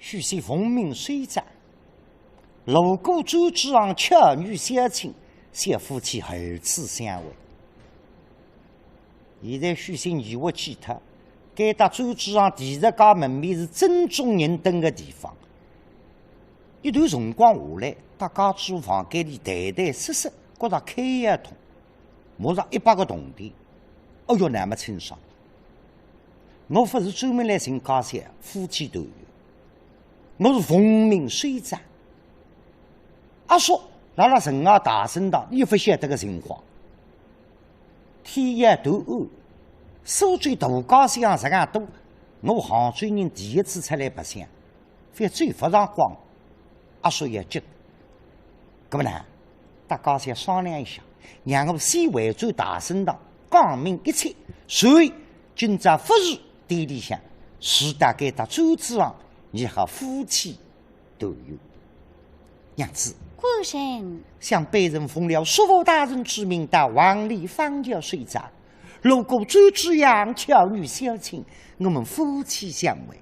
许是奉命水战，路过周之昂巧女相亲，小夫妻二次相会。现在许是疑惑其他，该到周之昂第十家门面是正宗人等的地方。一段辰光下来，大家住房间里谈谈说说，觉着开眼通，马上100个铜钿。哦哟，那么清爽！我不是专门来寻家乡夫妻团圆，我是奉命水战。阿叔，拉拉人啊大声道，你不晓得个情况。天也大暗，苏州大家乡人啊多，我杭州人第一次出来白相，非追不上光。阿叔也急，搿么呢？大家乡商量一下，让我先回转大声道，讲明一切。随今朝复日店里向，是大概到周子昂，你和夫妻团圆。娘子，官人向本人奉了叔父大人之命，到王里坊桥水站，路过周之阳巧女相亲，我们夫妻相会。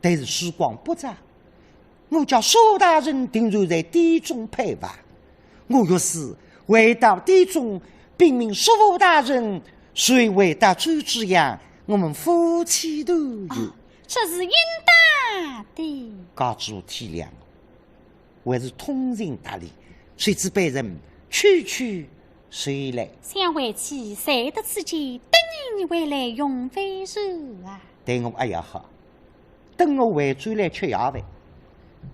但是时光不长，我叫叔父大人定然在店中陪伴。我若是回到店中，禀明叔父大人，谁回到周之阳，我们夫妻团圆。这是应当的。家主体谅，还是通情达理，谁知被人区谁来？想回去谁得此间，等你回来用非事啊！对我哎呀好，等我回转来吃夜饭。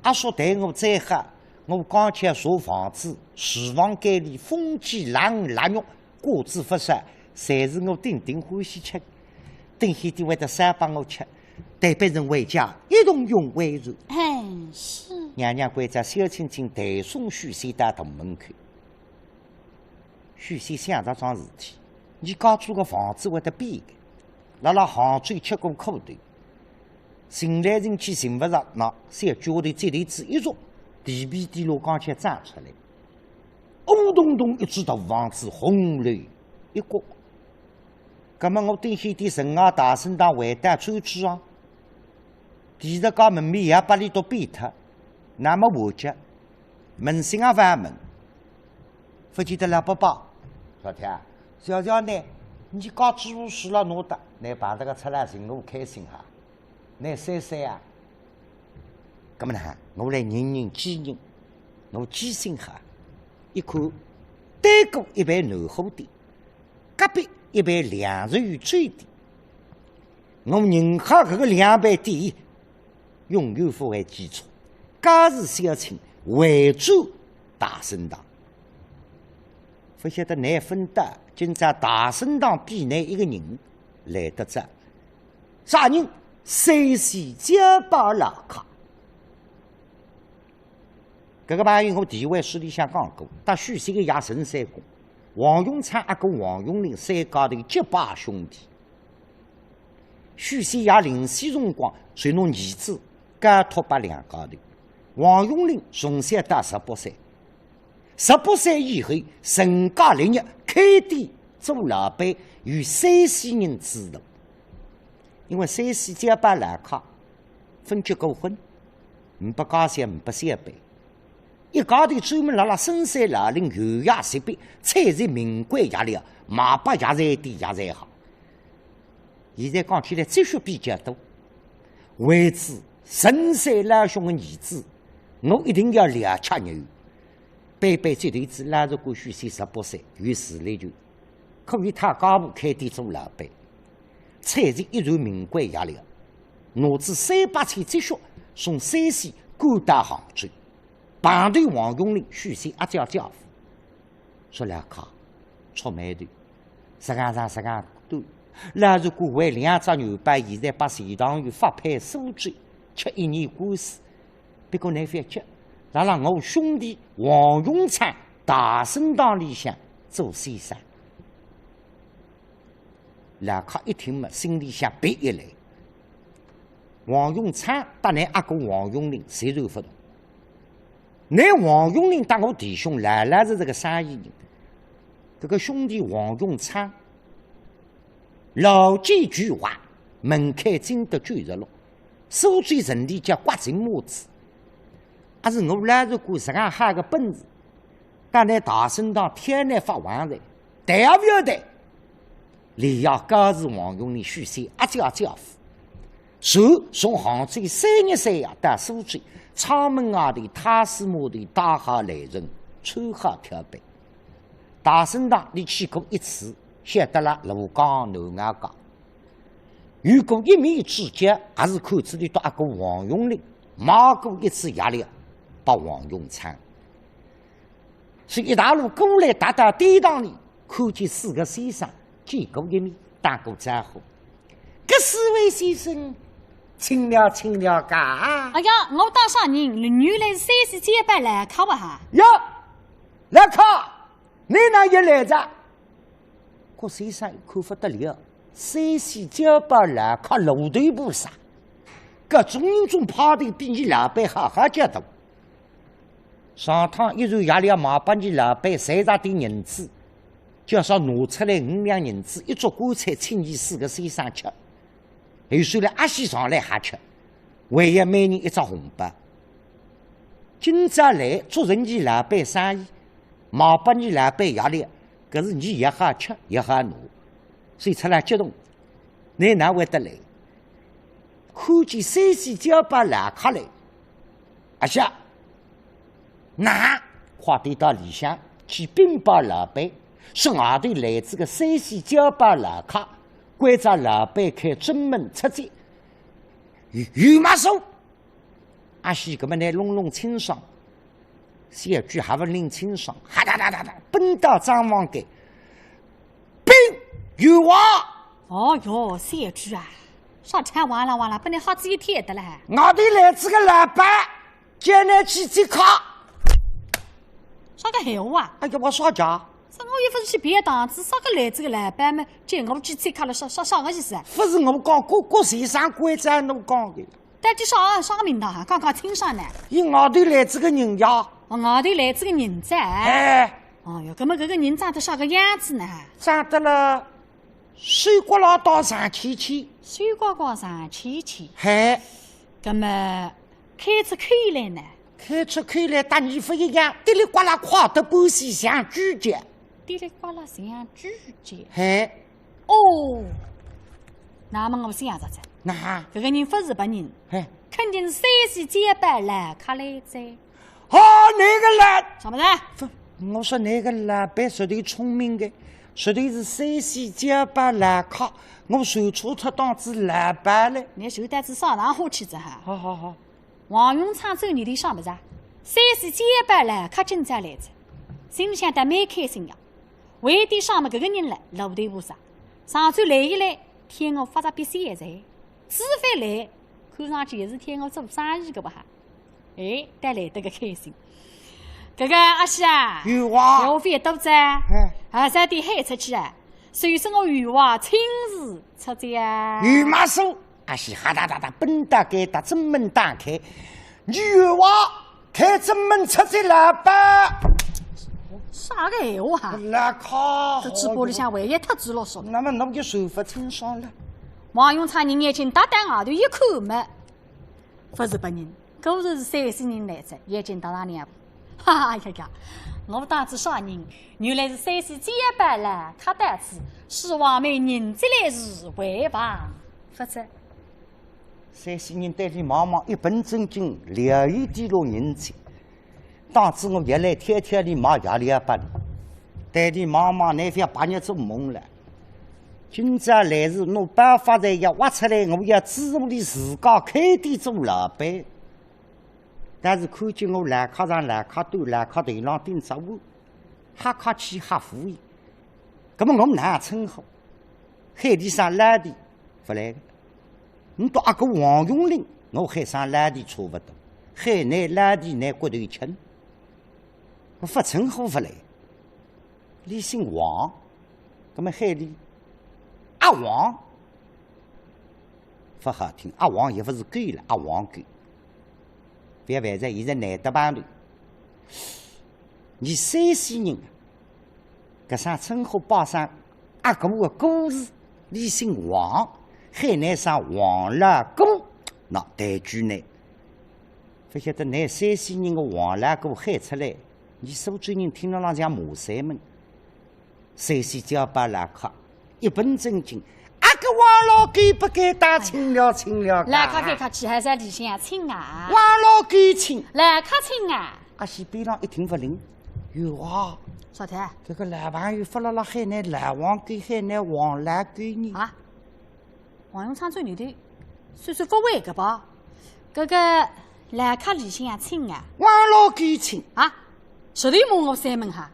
阿叔对我再喝，我刚巧租房子，厨房间里风鸡冷肉，瓜子不杀，侪是我顶欢喜吃。等些点会得三帮我吃，待别人回家一同用为然。是。娘娘跪在小青青抬送许仙到大门口。许仙想着桩事体，你家住个房子会得变个，辣辣杭州吃过苦头，寻来寻去寻不着，那小脚头这头子一坐，地皮地路刚巧长出来，轰咚咚一只大房子，红楼一角。那么我等些的神啊大声当回答周知啊，第十家门面也把你都变脱。那么我家门心啊反门，不记得了爸爸，小天，小小呢，你刚知我死了弄的，你把这个出来寻我开心哈，你晒晒啊，咁么呢？我来人见人，我记性哈，一看对过一杯南货店，隔壁一杯两日鱼醉店，我认可这个两杯店永远不会记错。家事小情，为主大声堂。不晓得你分得今朝大声堂比内一个人来得早，啥人？谁是家宝老卡？这个朋友我地位书里向讲过，打许仙个爷陈三公，王永昌阿哥王永龄三家头结拜兄弟。许仙爷临死辰光，随侬儿子交托把两家头。王永龄从小到18岁，18岁以后成家立业，开店做老板，与山西人指导。因为山西结拜老卡分结过婚，唔不家乡，唔不相伴，一家头专门辣深山老林、游崖石壁、采集名贵野料，马把野菜店野菜好。现在讲起来积蓄比较多，为此深山老兄的儿子，我一定要了却日语。背背这头子拉着过去18岁，与时来就可以他家务开店做老板，采集一船名贵野料，拿至300千积蓄，从山西赶到杭州，旁头王永龄、许仙阿叫家父，说两卡出馒头，实际上都。拉如果为2只牛排，现在把钱塘鱼发配苏州，吃1年官司。别个难发觉，让我兄弟王永昌大声堂里向做先生。老卡一听嘛，心里向别一来。王永昌搭你阿哥王永龄谁都不同。你王永龄搭我弟兄，来是这个生意人。这个兄弟王永昌。牢记句话，门开金得9日落。手最人力叫刮进母子，还是我来如果这样哈个本事，但那大圣堂天然发完人，对也不要对。李亚高是王永龄许仙阿家家父，手从杭州3月3日到苏州，창门外的太师墓的大下来人，穿下跳板。大圣堂你去过一次，晓得了卢江南岸港。如果一面之间，还是看出的到一个王永龄骂过一次压力，把王永昌。所以一大路过来，达到殿堂里，看见4个先生见过一面，打过招呼。这4位先生，请了请了噶。哎呀，我打啥人？原来是3时结拜来考不哈？呀，来考，你哪也来着？郭先生看不得了。3时结拜来考楼头菩萨，各种人中跑的比你老板还叫多。上趟一然夜里马把你老板赚上点银子，叫上拿出来5两银子，一桌棺材请你4个先生吃。后说来阿西上来还吃，唯一每人一只红包。今朝来做人家老板生意，马把你老板压力，可是你也好吃也好拿。所以出来激动，你哪会得来？看见3时结拜来客来，阿下，那快点到里向去禀报老板，说外头来这个3时结拜来客，关着老板开专门出击。有马手，阿西搿么来隆隆清爽，小句还不领清爽，哈哒哒哒哒，奔到张王街，禀。有话，哦哟，小主啊，啥产完了，不能好自己贴的了。我的来这个老板叫你去接考。啥个闲话啊？哎呀，我啥家？啥我又不是去别档子，啥个来这个老板嘛，叫我去接考了，啥个意思啊？不是我讲，各先生规则侬讲的。到底啥个名堂哈？刚刚听上呢。以外头来这个人呀。外头来这个人噻。哎。哦哟，搿么搿个人长得啥个样子呢？长得了。水果老道上芊芊，水果高上芊芊，嗨，那么开出口来呢？开出口来，搭衣服一样，滴里呱啦跨得半西像拒绝，滴里呱啦像拒绝，嗨，哦，那么我想着子，那这个人不是本人，嗨，肯定是3时结拜来客来噻。哦，那个人，什么人？我说那个老板绝对聪明的。绝对是3时结拜来客，我算错他当子老板了。你手袋子上上火气子哈！好。王永昌走你的上不是？3时结拜来客今朝来着，心里想得蛮开心呀。为的上么这个人来，老对不啥？上周来一来，天我发着比赛在，自费来，看上去也是天我做生意的吧哈。哎，带来得个开心。这个阿西啊，有话，要费多子啊，啥点喊出去啊？所以说我有话亲自出战啊。有马手，阿西哈哒哒哒奔到该打正门打开，有话开正门出战老板。啥个闲话哈？来靠！这直播里向万一太直了说。那么侬就手法清爽了。王永昌人眼睛大大外头一看嘛，不是本人，果然是3时人来着，眼睛大大2步。哈呀！我当知啥人？原来是3时结拜来客单子，希望每人再来时回房。否则3时人对你忙忙一本正经，聊一点落人情。当知我原来天天里忙压力把你，对你忙忙那天把你做梦了。今朝来时，侬办法才要挖出来，我要支持你自家开店做老板。但是看见我来客上来客端来客头上顶着我，哈客气哈敷衍，那么我们哪称呼？海地上老弟不来的，你到阿个王永龄，我海上老弟差不多，海内老弟内骨头轻，我不称呼不来。你姓王，那么海里阿王不好听，阿王也不是狗了，阿王狗。别反正现在难得帮头，你3时人，搿啥称呼报上阿公的故事，你姓王，海南上王老公，那台剧呢？不晓得那山西人的黄拉歌喊出来，你苏州人听了浪像骂三门。山西叫巴拉卡，一本正经。阿个王老狗不该打亲了亲了。来卡给卡去还在里向亲啊！王老狗亲，来卡亲啊！阿西边上一听不灵，哟哇！啥的？这个老朋友发了海南老王狗海南黄拉狗呢？啊！王永昌最牛的，算算不会个吧？这个来卡里向亲啊！王老狗亲啊！实力骂我三门哈！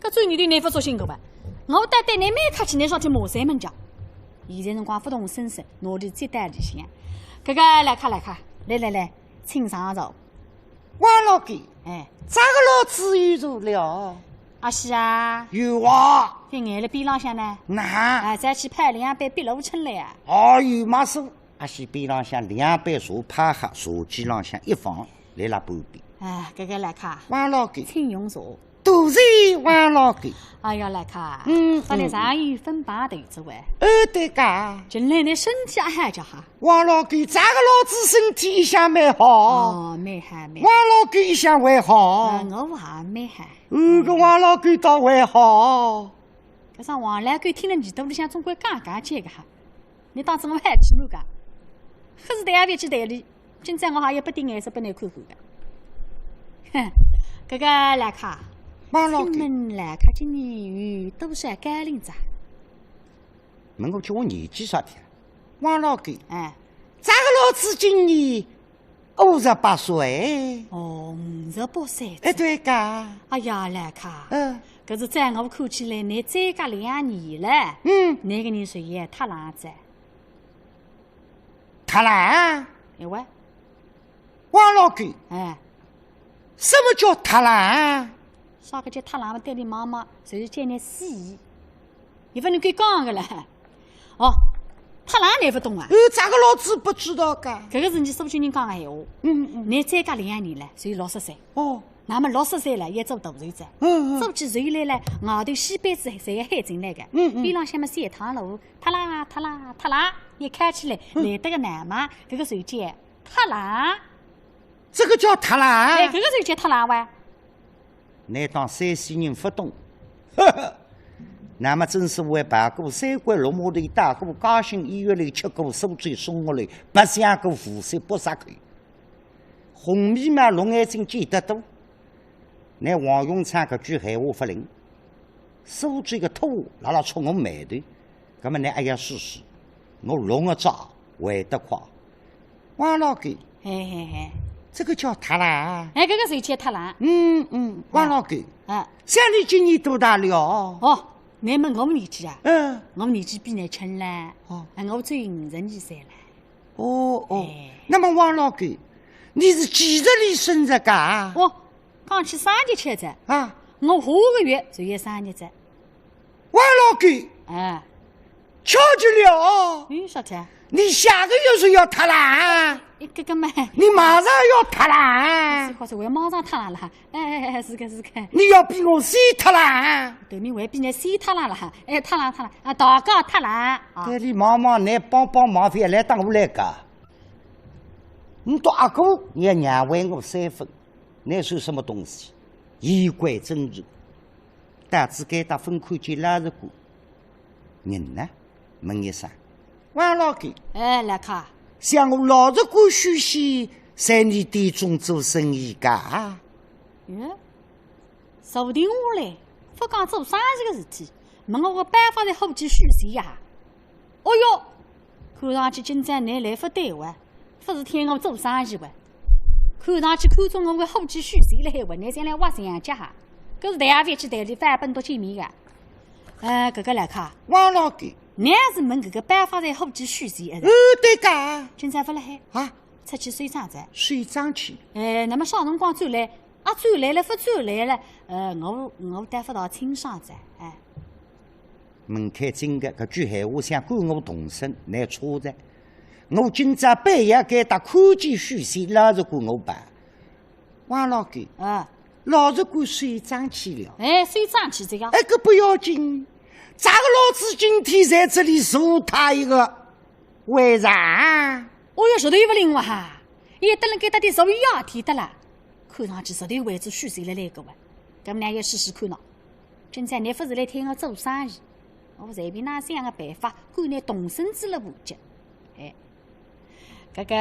搿最牛的难不做辛苦吧？我带带你没卡去，你上去骂三门讲。现在辰光不动声色，哪里接待里向？搿个来卡，来，请上座。王老狗，哎，咋个老子有做了？阿西啊，有啊，在眼了边浪向呢。那啊，再去派2杯碧螺春来啊！哦，有马叔，阿西边浪向2杯茶趴下，茶几浪向一放，来了半边。哎，搿个来卡，王老狗，请用茶。多谢王老狗。哎呀，来卡，发来上有分把头子喂。对噶。进来你身体还好着哈？王老狗，咋个老子身体一向蛮好？哦，蛮好。王老狗一向还好。我也蛮好。个王老狗倒还好。搿上王老狗听了耳朵里向总归讲结个哈。你当真我还去么个？可是台也别去台里，今朝我还要不点颜色拨你看看个。哼，搿个来卡。请问来卡今年有多少高龄子？问我叫我年纪啥的？王老狗，哎，咋个老子今年58岁？哦，58岁。哎，对噶。哎呀，来卡，搿是在我看起来，你再加2年了。那个人属于太郎子。太郎？哎喂，王老狗，哎，什么叫太郎？啥个叫太郎嘛？对你妈妈就是叫你司仪，你不能给讲个了。哦，太郎你不懂啊？咋个老子不知道噶？搿个是你苏州人讲个闲话。你再加2年了，所以60岁。哦，那么60岁了，要做大寿子。做起寿来了，外头戏班子侪要喊进来个。边浪向么3趟路，太郎，一开起来，来得个男嘛，搿个就叫太郎。这个叫太郎？哎，搿个就叫太郎哇。难当山西人不懂，那么真是为爬过三关六马头，打过嘉兴医院里，吃过苏州松木里，白相过湖山北沙口，红米嘛龙眼睛见得多。那王永昌搿句闲话不灵，苏州个土拉戳我眉头，葛么你还要试试，我龙个爪会得快。王老狗，嘿。这个叫太郎。哎，搿个就叫太郎。王老狗。像你今年多大了？哦，你问我们年纪啊？我们年纪比你轻了。我只有52岁了。哦，那么王老狗，你是几日里生日噶？刚去生日吃着。我下个月就要生日子。王老狗。巧极了。啥子？你下个月是要脱啦？搿个嘛，你马上要脱啦？是我要马上脱了哈！哎，是个。你要比我先脱啦？对面还比你先脱了哈！哎，脱了啊！大家脱了。对你忙忙，你帮忙，别来当我来噶。你到阿哥，你要让还我3分，那算什么东西？衣冠真如，大只该打分看见拉着过。人呢？问一声。王老狗，来卡，像我老实过许仙在你店中做生意噶？坐定下来，不讲做生意个事体，问我个办法在后继续谁呀？哦哟，看上去今朝你来不对哇，不是听我做生意哇？看上去看中我个后继续谁了还话，你先来挖墙脚哈？搿是台也别去台里翻本多见面个。搿个来卡，王老狗。你还是问搿个办法在后继续谁？对噶。今朝不辣海出去水庄子。水庄去。那么啥辰光转来？转来了不转来了？我带不到清爽子。门开真个，搿句闲话想赶我动身，难错的。我今朝半夜该打看见许仙拉着过我办。王老狗。老实过水庄去了。水庄去这样。搿不要紧。咋个老子今天在这里坐他一个？为啥？哦哟，石头不灵哇哈！也得了给他的手压提的啦，看上去石头位置虚谁来个哇？咱们俩要试试看喏。现在你不是来听我做生意，我随便拿想个办法，赶你动身子了无极。哎，这个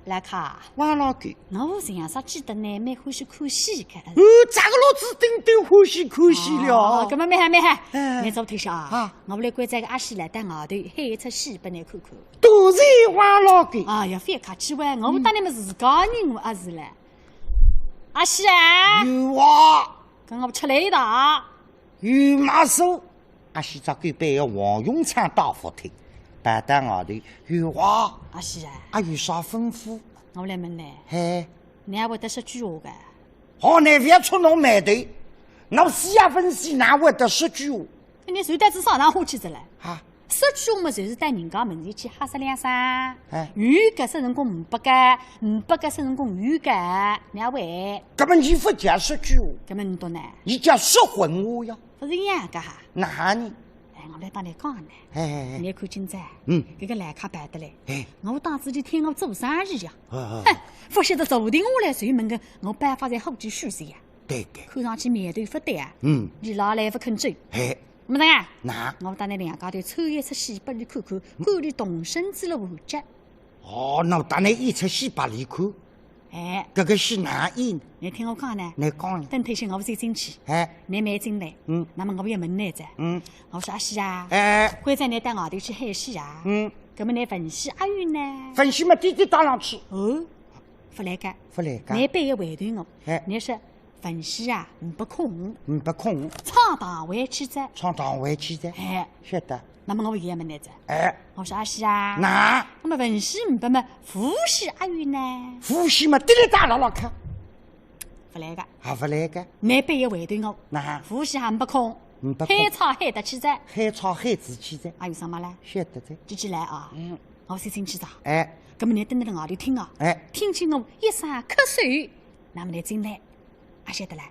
来卡，王老狗，我这样说记得呢，蛮欢喜看戏个。哦，咋个老子顶顶欢喜看戏了？搿么没喊，你做偷笑啊！我来关在个阿西来带外头喊一出戏拨你看看。多谢王老狗。哎呀，非客气哇！我当你们自家人，我也是嘞。阿西啊，有啊，跟我出来一道。有马手，阿西早给扮个王永昌大副厅，摆在外头有话。阿西啊，阿有啥吩咐？我来问呢。嘿，你还会得说句话个？好，你别出侬眉头，侬死也分析哪会得说句话？你谁带子上上花去着了？啊，说句话嘛，就是带人家门前去哈2声。哎，鱼搿说成功500个说成功鱼搿，两位。搿么你不讲说句话？搿么你懂呢？你讲说混话呀？不是一样个哈？哪里？哎，我来帮你讲呢。哎，你看今朝，搿个来卡摆得来。哎，我当时就听我做生意呀。哼，不晓得坐定下来随问个，我办法在后继续噻呀。对对，看上去面头不对啊。你老来不肯走。哎，么子啊？哪？我带你两家头抽一出戏拨你看看，看你动身子了无极。哦，那我当你一出戏把你看。哎，搿个戏哪演？你听我讲呢。你讲。等退休我再进去。哎，你买进来。那么我要问你着。我说阿西啊。哎。刚才你到外头去喊戏啊。搿么你文戏阿玉呢？文戏嘛，天天打上去。哦，不来个。不来个。你背个回头我。哎。你说文戏啊，不空。不空。闯荡回去着。闯荡回去着。哎，晓得。那么我也问你着。哎。我说阿西啊。哪？那么文戏不么副戏阿玉呢？副戏嘛，滴哩打牢牢看。不来个。还不来个。你背个回头我。哪？副戏还不空。不空。海草海得起着。海草海子起着。还有什么嘞？晓得着。继续来啊。我先进去找。哎。搿么你等在外头听啊。哎。听见我一声瞌睡，那么你进来，也晓得嘞。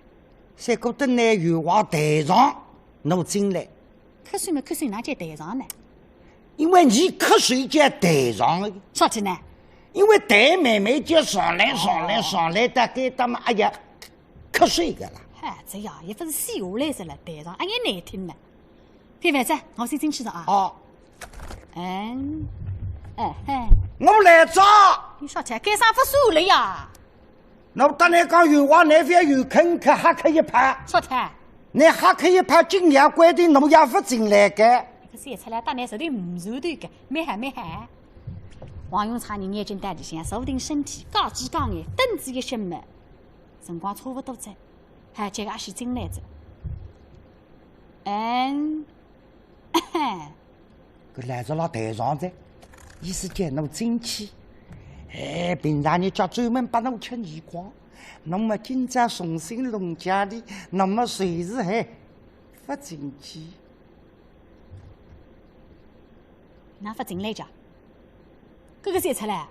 再过等呢，有话台上，侬进来。瞌睡嘛，瞌睡哪叫台上呢？因为你瞌睡叫台上的。啥子呢？因为台慢慢就上来，大概他们哎呀，瞌睡个了。嗨，这呀也不是洗下来着了，台上哎呀难听呢。别烦着，我先进去了啊。哦。我来找。你说起该上不数了呀？那我当然讲有话，那边有坑可哈可一拍。说起，你哈可一拍，今夜规定侬也不进来个。这个出来打你手头唔手头个，没喊。王永昌人眼睛带里向，坐定身体，高举高眼，凳子一些么，辰光差不多在，还叫个阿西进来着。搿来着了台上着，意思叫侬进去。哎，平常人家专门把侬吃耳光，侬么今朝重新弄家里，侬么随时还不进去。哪不进来着？搿个谁出来？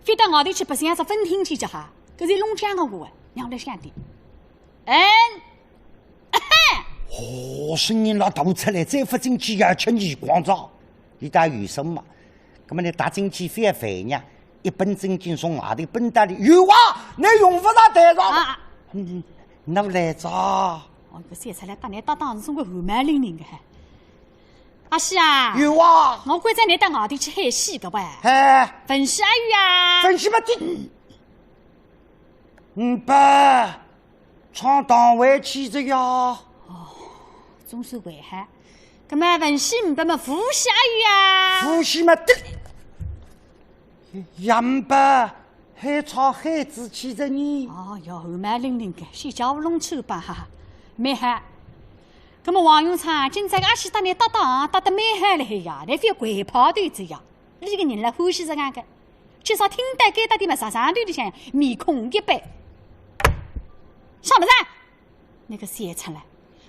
非到外头去白相只分厅去着哈？搿是弄江个话，让我来想点。哦，声音老大出来，再不进去要吃耳光照。你打有什么？葛么你打进去非要烦呀？一本正经从外头奔到里，有话你用不着台上。侬来着？哦，搿谁出来打你搭档是总归后蛮伶仃个哈。阿西啊，有啊，我关在你到外头去喊戏个喂。哎，分析阿玉啊，分析嘛的，不，闯荡回去着呀。哦，总算回海。葛么分析不么副戏阿玉啊？副戏嘛的，杨八海草海子去着你。哦哟，后蛮伶仃个，先叫我弄臭吧哈，蛮嗨。咁么王永昌今朝个阿西打你搭档打得蛮嗨了呀，你非鬼跑队子呀！你个人来欢喜这样个，至少听得该打的嘛，上队里向面孔一白。啥么子？那个写出来，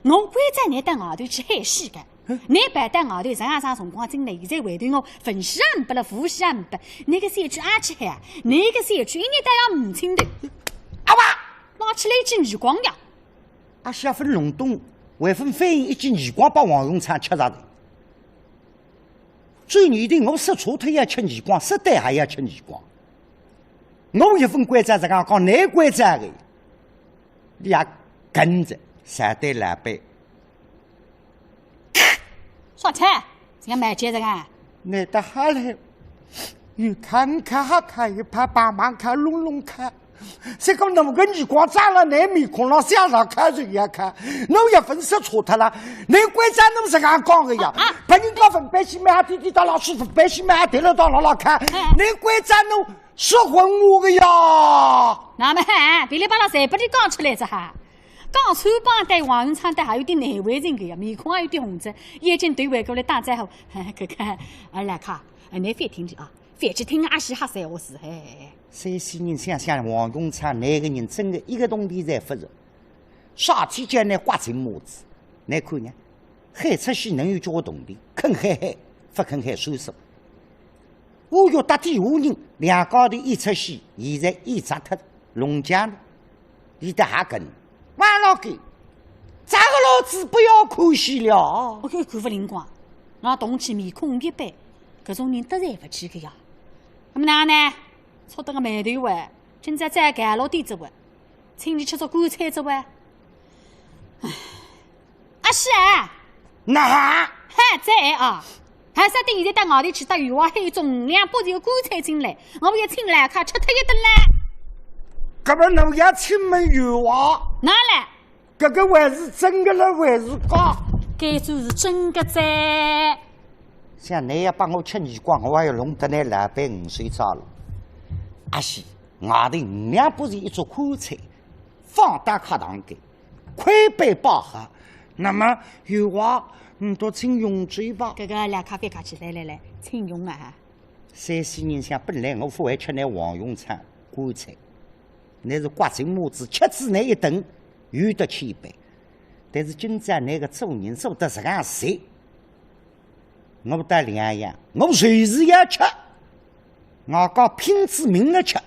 我关在你到外头去喊戏个，你摆到外头上辰光进来，现在回头我分析也不了，副戏也不，那个写去阿去喊，那个写去一年都要母亲的，阿爸拿起来一记耳光呀！阿西要分隆冬。为分翻译一记耳光把王永昌吃上的，最年的我说错，他也吃耳光；说对，还要吃耳光。我一份规则是讲难规则的，你也跟着三对老板。说菜，这个买接着看。难得好了，你看看好看，一拍帮忙看，弄弄看。这个那么个耳光长了，那面孔了，向上看人也看。我一份说错他了，难规则侬是俺讲的呀。把人家分百姓买地地到老师傅，百姓买对了到老看。难规则侬说混我的呀。那么哈，别里把那谁把你讲出来着哈？刚穿帮带王永昌带还有点难为人的呀，面孔还有点红着，眼睛对围过来打在后，看看来看，你别听着啊，别去听阿西哈说我是嘿。山西人想想王永昌那个人真的一个铜钿才不着，啥天叫那刮成帽子，你看呢？海出去能有叫我铜钿，肯海海，不肯海收拾。我要打地下人，两高头一出去，现在一砸脱龙江了，你得还跟。王老哥，这个老子不要可惜了。我看看不灵光，那动起面孔一白，搿种人得罪不起个呀。那么哪呢？搓得个馒头碗，今朝再干老点子碗，请你吃着干菜子碗。阿西啊，那嗨在啊，还晓得现在到外头去到渔网海种2把头干菜进来，我们要请来客吃脱一顿嘞。搿么侬要请门渔网？哪来？搿个还是真的了，还是假？该算是真的噻。像你要帮我吃耳光，我还要弄得那老板5岁早了。阿西，外头2把人一桌宽菜，放大课堂给，快杯饱喝。那么有话，多请用嘴吧。搿个来咖啡客气，来，请用啊！山西人想本来我不会吃那黄永昌棺材，那是刮成帽子，吃子那一顿，有得起一杯。但是今朝那个做人做得这样谁？我得2样，我随时要吃。我讲拼子命了吃，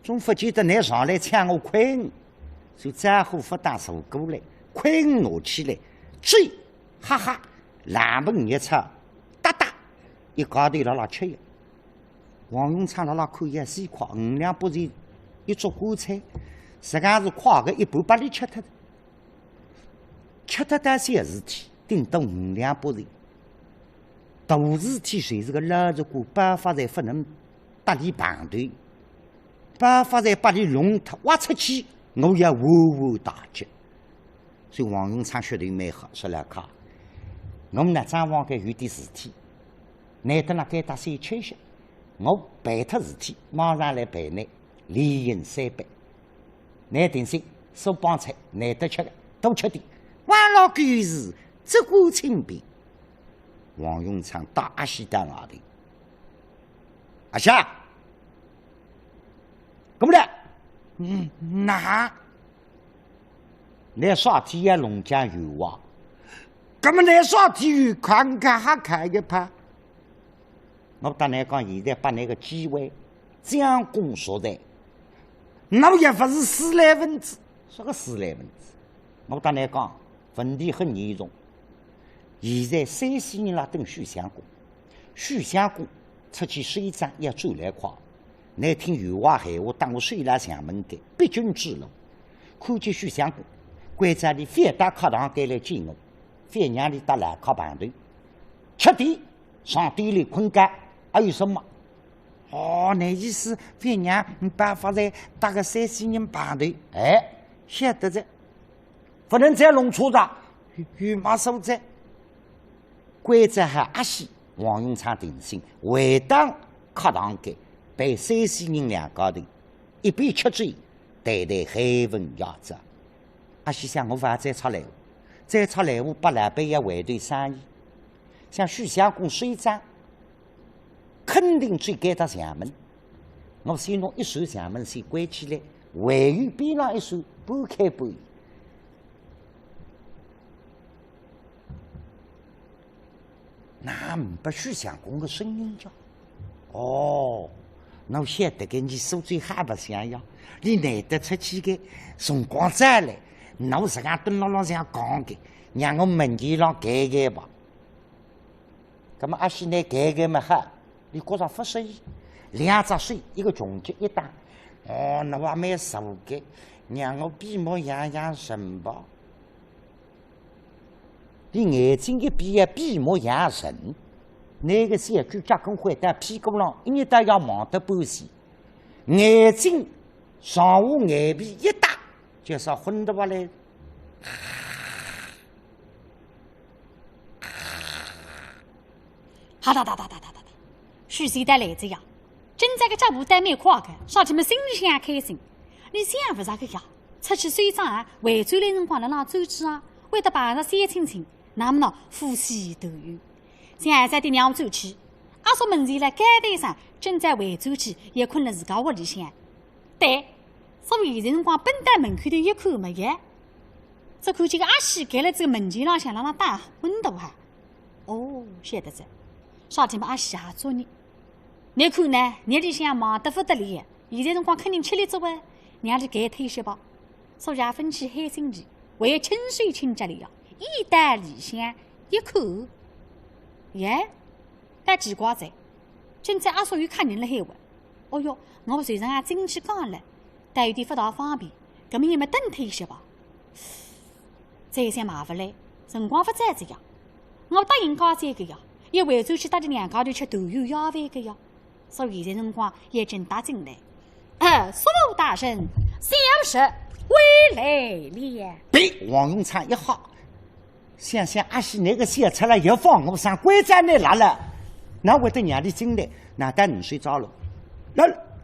总不觉得你上来抢我块鱼，就战火不打手过来，块鱼拿起来，追，哈哈，两盆一插，哒哒，一高头辣吃呀。王永昌辣看一4块5两不是一桌锅菜，实际上是快个一半把你吃脱的，吃脱单小事体，顶多5两不是。大事体随是个老着过，办法才不能搭理盘腿，办法才把你弄脱，挖出去，我也哇大叫。所以王永昌血头蛮好，说来看，我们呢张王该有点事体，难得呢该打先吃一些，我办脱事体，马上来陪你，连饮3杯，难定心手帮菜，难得吃的多吃点。王老狗是这锅清便。王永昌打阿西到外头，阿西，怎么了？那来耍体验龙江有哇？怎么来耍体育看看还看一拍？我当然讲，现在把那个机会将功赎罪，那也不是史来分子，说个史来分子。我当然讲，问题很严重。现在山西人啦等许相公，许相公出去水战要走来快，难听原话闲话，当我水拉墙门间，必经之路。看见许相公，关在里非打课堂间来见我，非让你打来靠盘头，吃地上地里困觉，还有什么？哦，那意思非让办法在打个山西人盘头，哎，晓得着，不能再弄错的，与马所在。关在和阿西王永昌定性，回当课堂间被山西人2高头一边吃醉，对对黑文压着。阿西想我还再出来，再出来我把老板也回头生意。像许相公水战，肯定追赶到厦门。我先弄一扇厦门先关起来，还有边上一扇半开半倚。那不许相公的声音叫哦，我晓得个你说嘴还不像呀，你难得出去个辰光再来，我自家蹲牢牢上讲个，让我门前上改改吧。那么阿西呢改嘛哈，你觉上不适意，两只水一个穷极一打，哦，那我蛮熟的，让我闭目养养神吧。你眼睛一闭呀，闭目养神，那个小猪夹根灰在屁股上，一日到要忙得半死，眼睛上下眼皮一打，就是昏得不来。哈哒哒哒哒哒哒哒，许谁带来子呀？正在个脚步带面跨个，少天们心里想开心。你想不啥个呀？出去水上啊，回转来辰光辣那走去啊，为得碰着三亲亲，那么呢夫妻都有。现在的娘走去，阿叔门前来街台上正在回转去，也困了自家屋里向。对，所以现在辰光奔到门口头一看没耶，只看见个阿西盖了这个门前浪向让那打昏倒哈。哦，晓得着。少天把阿西也做呢，你看呢？你里向忙得不得了，现在辰光肯定吃力做哇，娘里该退休吧。所以也分起海心地，为清水清洁了呀，一袋里向一看，耶，但奇怪在，正在阿叔又看人了海话。哦哟，我随上也进去讲了，但有点不大方便，搿么也没等退休吧。再想麻烦嘞，辰光不在这样，我答应讲这个呀。也回转去搭着两家头吃豆油鸭饭个呀，所以现在辰光也正打进来。苏某大人，小事回来了。被王永昌一哈，想想阿西那个小出来一放我上关在那拉了，那会得让你进来，那当你睡着了。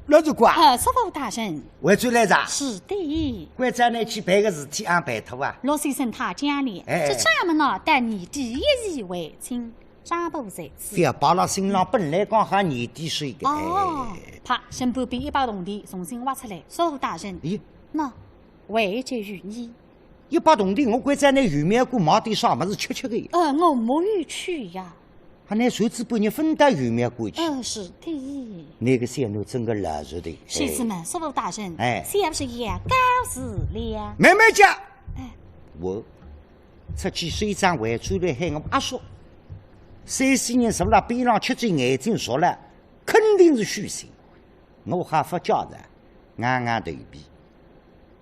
老主管。苏某大人，回转来着？是的。关在那去办个事体安排妥啊。罗先生他讲了，这咱们呢带你第一日为亲。张部在此，小包了新郎本来刚好年底睡的。哦，怕新部被一把铜钿重新挖出来，苏大人。咦，那为这于你一把铜钿，我关在那鱼面锅毛底啥么子吃的。我没有去呀。还那谁知半日分到鱼面锅去？是的。那个小奴真个老实的。谁子们，苏大人，是不是也告辞了？慢慢讲。我出去水长回转来喊我阿叔。山西人是不是边上吃嘴眼睛说了，肯定是虚心。我还不叫着，硬硬头皮。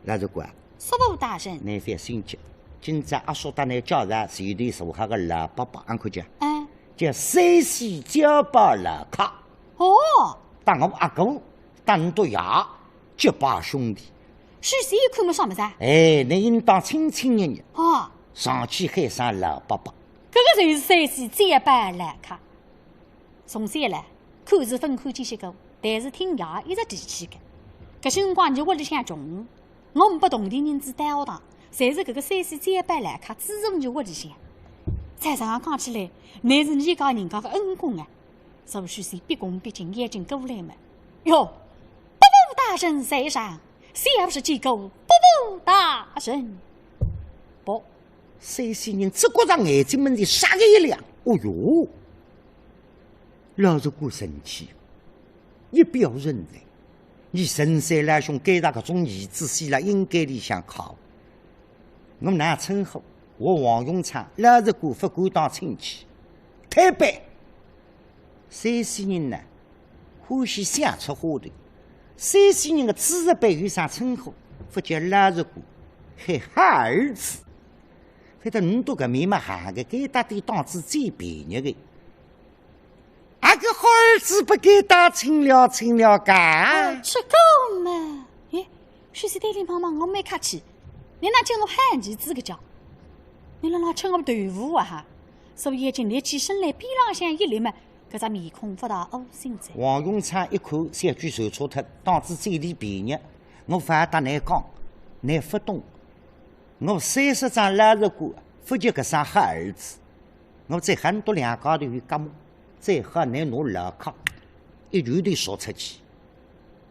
那就管。苏大人，那番心急，今朝阿叔到那叫着随队坐下个老伯伯，俺看见，叫山西交把老卡。哦，当我阿哥，当你对牙，结拜兄弟。是谁看没上么子？那应当亲亲热热。哦，上去喊上老伯伯。这个就是山西结拜老卡。从小来看是分看这些个，但是听牙一直提起的。搿些辰光你屋里向穷，我们不同地人子带学堂，侪是搿个山西结拜老卡资助你屋里向。再上讲起来，乃是你家人家的恩公啊！所以是毕恭毕敬，眼睛过来嘛。哟，伯伯大人在上，谁也不是见过伯伯大人。不。山西人只觉着眼睛门里杀个一亮，哦哟，老是过生气，一表人才。你神山来兄给他搿种儿子戏了，应该里向靠。我哪称呼？我王永昌老是过不敢当亲戚，太白。山西人呢，欢喜想出花头。山西人的子日辈有啥称呼？不叫老是过，还哈儿子。反正你都搿面嘛喊个，给他的当子最便宜的。啊个好儿子不给他亲了噶？吃够嘛？咦，许是对里妈妈我没客气，你那叫我喊儿子个叫，你让他吃我豆腐啊哈！所以今天起身来边浪向一立嘛，搿只面孔不大恶心在。王永昌一看小句受错脱，当子最里便宜，我反而打难讲，难不懂。我30张拉着过，不就搿双黑儿子。我再喊多两家头有夹么，再喝拿拿老糠，一拳头说出去，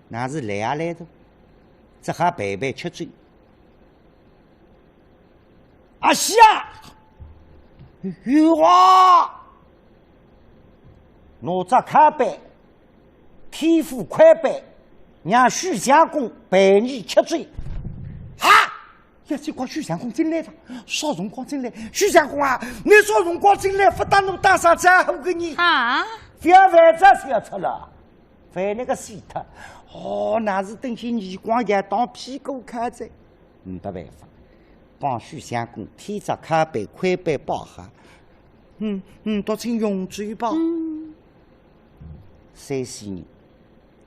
那是来也来的，这还白白吃嘴。阿西啊，玉华，拿着卡板，天赋快板，让徐相公陪你吃嘴。呀，这个徐相公进来了，啥辰光进来？徐相公啊，你啥辰光进来？不打侬打啥招呼给你？啊！不要饭这小出了，饭那个死脱。哦，那是等些年光夜当屁股看着，没办法，帮徐相公添只咖杯、快杯包下。多请用嘴吧。三四年，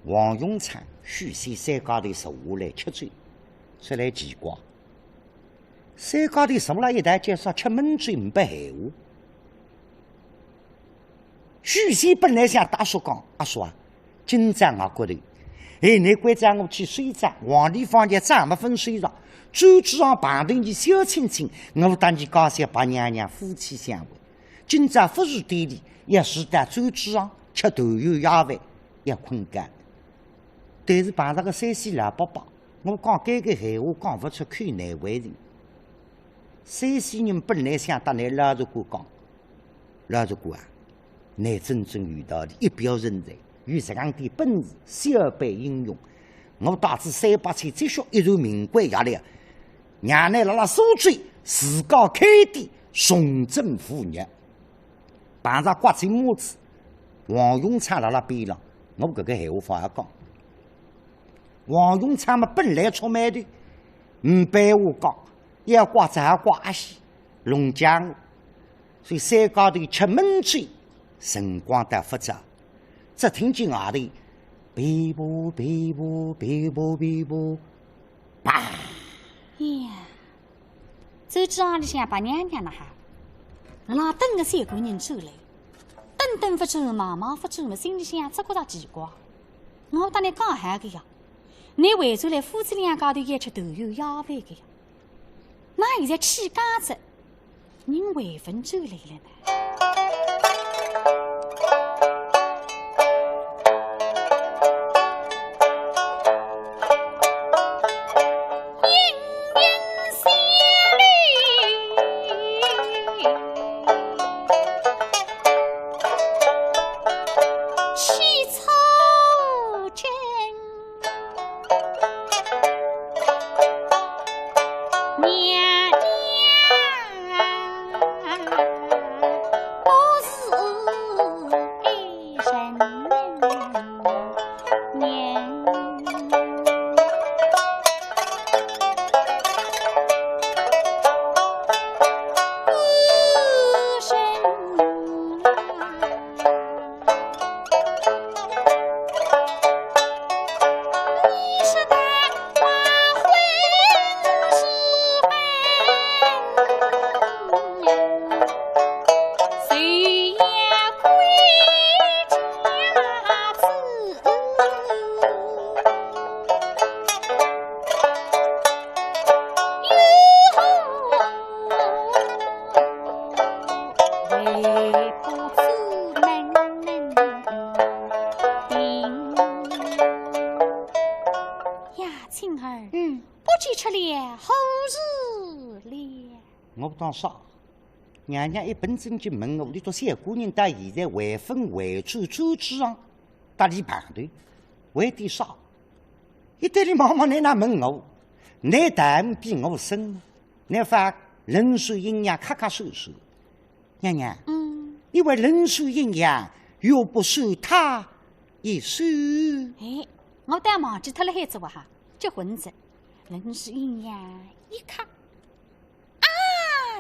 王永昌、徐县三家头坐下来吃醉，出来奇怪。三家头坐了一台介绍吃闷醉没白闲话。徐县本来想大叔讲，阿叔啊，今朝我觉头，你关照我去睡觉，黄地方的咱没分睡着，周主任碰头你小亲亲，我当你高兴把娘娘夫妻相会。今朝不如店里，也是带周主任吃豆油鸭饭，也困觉。但是碰着个三西老伯伯，我讲该个闲话讲不出口，难为人。山西人本来想搭那老实话讲，老实话啊，乃真正有道理，一表人才，有这样的本事，小辈英勇。我导致300岁再学一传名官下来，娘乃辣苏州自家开店，崇祯富裕。碰上刮进母子，王永昌辣边上，我搿个闲话放下讲。王永昌嘛本来出卖的，白话讲。要刮杂刮阿西，龙江，所以山高头吃闷醉，辰光得复杂。只听见外头噼啪噼啪噼啪噼啪，啪！呀，周主任里向把娘娘了哈，老等个三个人走来，等不走，忙不走嘛，心里向只觉着奇怪。我当你讲下个呀，你为啥来夫妻俩高头也吃豆油鸭饭个呀？那现在气家子，人为分走来了呢？啥？娘娘一本正经问我，你做三姑娘到现在为分为主，周主任搭里旁头，为点啥？一对里忙你那问我，你胆比我深，你发冷水阴阳咔咔收收。娘娘，你为冷水阴阳，又不收他一收。哎，我当忘记脱了孩子哈，结婚子，冷水阴阳一看。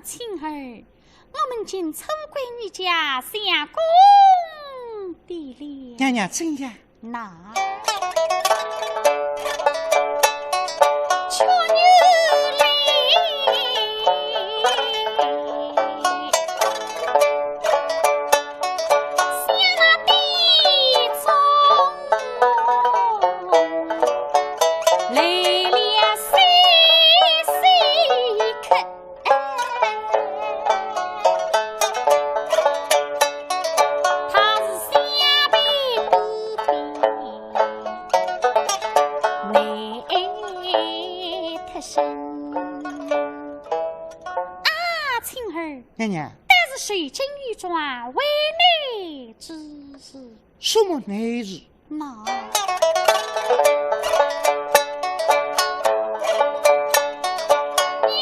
青儿，我们今抽闺女家相公的了。娘娘真呀？那巧女来，向那地中来了谁看？娘娘，但是水晶玉状为内之事。什么内事？那娘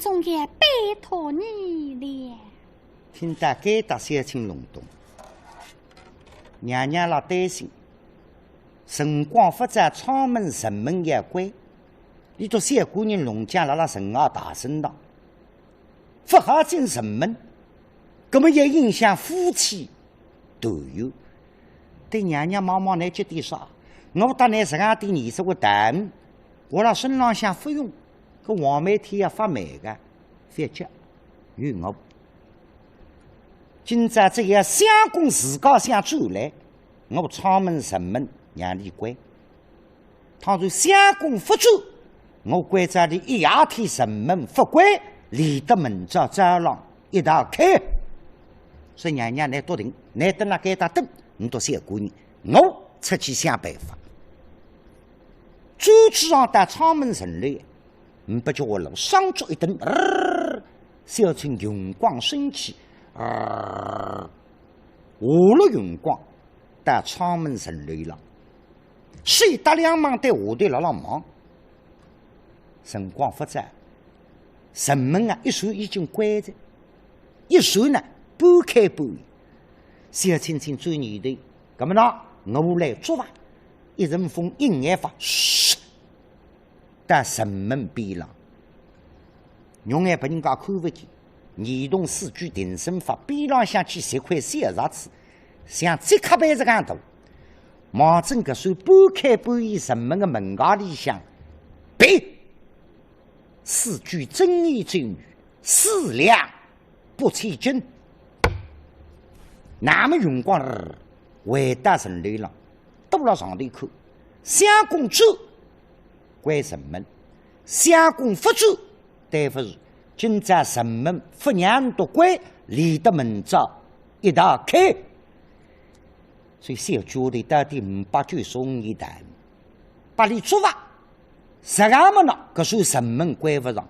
总也拜托你了。听得该打三清隆咚，娘娘老担心，辰光发展，窗门城门也关，你做三姑娘龙江辣城外大声道，不好进城门，搿么也影响夫妻团圆。对娘娘忙忙来接点啥？我搭来12点20个蛋，我辣身浪向服用，搿黄梅天要发霉个，反接与我。今朝只要相公自家想走来，我窗门城门让你关。倘若相公不走，我关在你一夜天城门不关，连得门罩走廊一道开。说娘娘来笃定，来等那该打灯，你到三姑娘，我出去想办法。周期上打窗门城来，你不叫我老上脚一顿，小春容光升起。下了辰光，到窗门城来了，谁打两忙在下头辣忙？辰光发展，城门啊一扇已经关着，一扇呢半开半掩。小青青转念头，搿么呢？我来捉伐？一阵风阴眼发，嘘，到城门边浪，用眼把人家看不见。儿童四句定身法，边浪向去3块小石子，像这刻板子介大。望准搿扇半开半掩城门的门外里向，别四句真言真语，四两不欺君。那么辰光回到城里了，到了上头看，相公走关城门，相公不走，对不是。今朝城门不让都关，连得门罩一道开。所以小脚里到底592单，把你捉伐？实际么呢？搿扇城门关不上，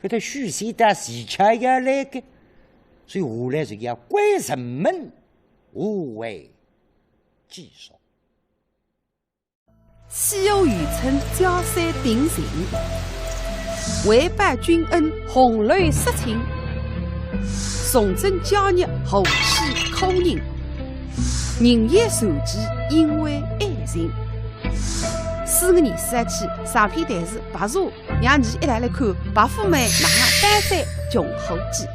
搿他许仙的前车要来个，所以下来就要关城门，无为继续。西游渔村江山定情，为拜君恩红泪失情。崇祯教日后期口人，人言传记因为爱情。4个年4起，上片台词白茶让你一来看白富美拿单山穷猴记。